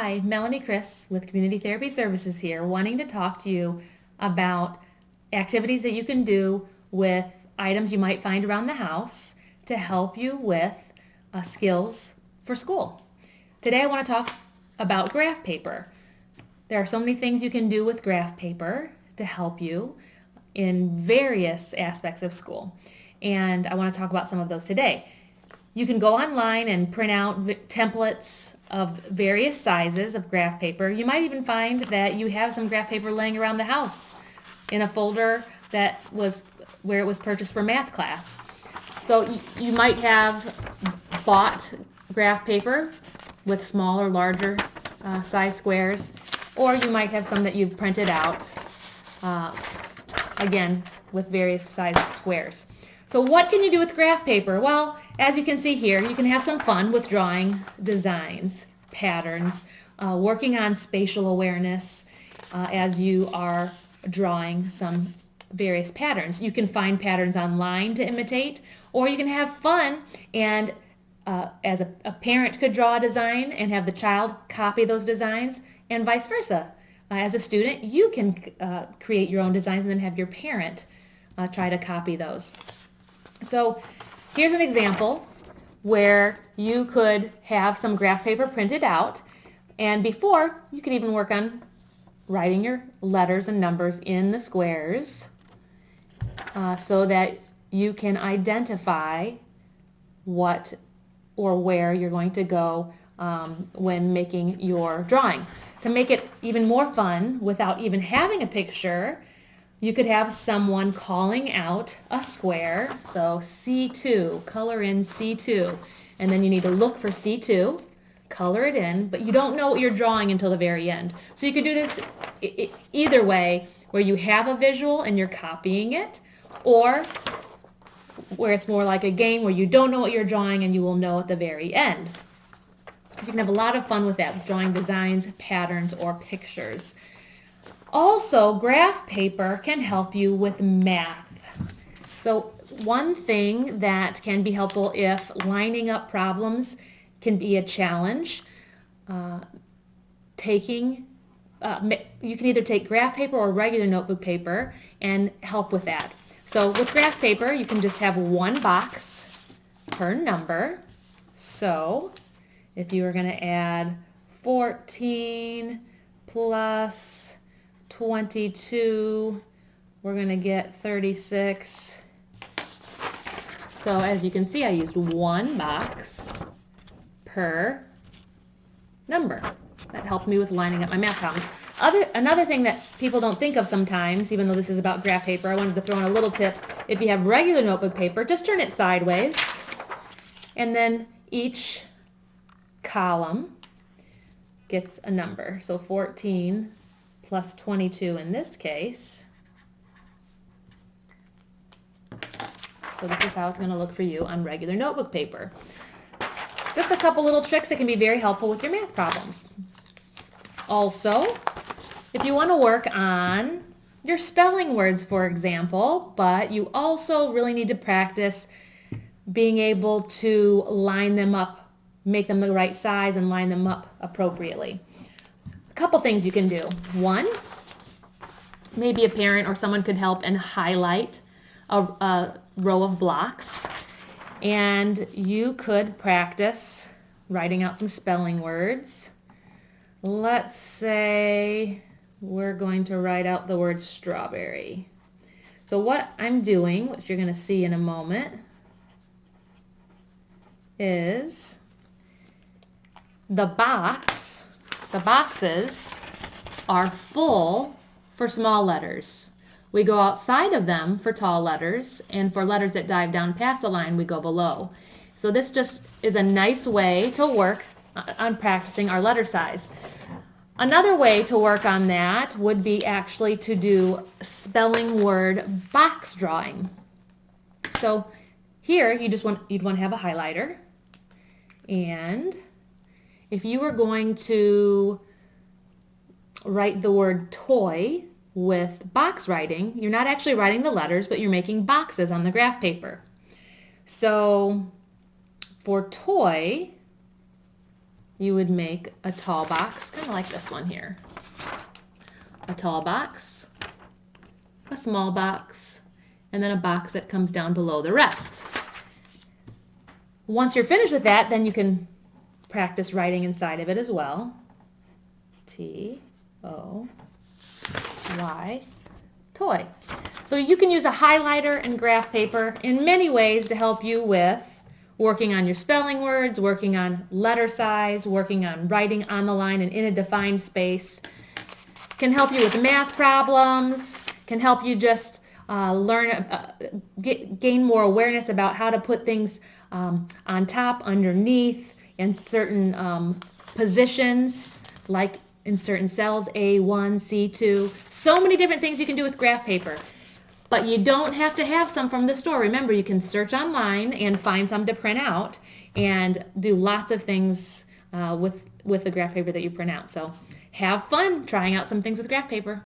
Hi, Melanie Chris with Community Therapy Services here, wanting to talk to you about activities that you can do with items you might find around the house to help you with skills for school. Today I want to talk about graph paper. There are so many things you can do with graph paper to help you in various aspects of school, and I want to talk about some of those today. You can go online and print out templates of various sizes of graph paper. You might even find that you have some graph paper laying around the house in a folder that was where it was purchased for math class. So you might have bought graph paper with small or larger size squares, or you might have some that you've printed out, again, with various size squares. So what can you do with graph paper? Well, as you can see here, you can have some fun with drawing designs, patterns, working on spatial awareness as you are drawing some various patterns. You can find patterns online to imitate, or you can have fun and as a parent could draw a design and have the child copy those designs, and vice versa. As a student, you can create your own designs and then have your parent try to copy those. So here's an example where you could have some graph paper printed out, and before you could even work on writing your letters and numbers in the squares so that you can identify what or where you're going to go when making your drawing. To make it even more fun without even having a picture, you could have someone calling out a square, so C2, color in C2, and then you need to look for C2, color it in, but you don't know what you're drawing until the very end. So you could do this either way, where you have a visual and you're copying it, or where it's more like a game where you don't know what you're drawing and you will know at the very end. So you can have a lot of fun with that, drawing designs, patterns, or pictures. Also, graph paper can help you with math. So one thing that can be helpful if lining up problems can be a challenge, you can either take graph paper or regular notebook paper and help with that. So with graph paper, you can just have one box per number. So if you were going to add 14 plus 22, we're going to get 36. So as you can see, I used one box per number. That helped me with lining up my math problems. Another thing that people don't think of sometimes, even though this is about graph paper, I wanted to throw in a little tip. If you have regular notebook paper, just turn it sideways, and then each column gets a number. So 14 plus 22 in this case. So this is how it's going to look for you on regular notebook paper. Just a couple little tricks that can be very helpful with your math problems. Also, if you want to work on your spelling words, for example, but you also really need to practice being able to line them up, make them the right size and line them up appropriately. A couple things you can do. One, maybe a parent or someone could help and highlight a row of blocks, and you could practice writing out some spelling words. Let's say we're going to write out the word strawberry. So what I'm doing, which you're going to see in a moment, is the boxes are full for small letters. We go outside of them for tall letters, and for letters that dive down past the line, we go below. So this just is a nice way to work on practicing our letter size. Another way to work on that would be actually to do spelling word box drawing. So here you'd want to have a highlighter, and if you were going to write the word toy with box writing, you're not actually writing the letters, but you're making boxes on the graph paper. So for toy, you would make a tall box, kind of like this one here. A tall box, a small box, and then a box that comes down below the rest. Once you're finished with that, then you can practice writing inside of it as well. T-O-Y, toy. So you can use a highlighter and graph paper in many ways to help you with working on your spelling words, working on letter size, working on writing on the line and in a defined space. Can help you with math problems, can help you just gain more awareness about how to put things on top, underneath, in certain positions, like in certain cells, A1, C2. So many different things you can do with graph paper. But you don't have to have some from the store. Remember, you can search online and find some to print out and do lots of things with the graph paper that you print out. So have fun trying out some things with graph paper.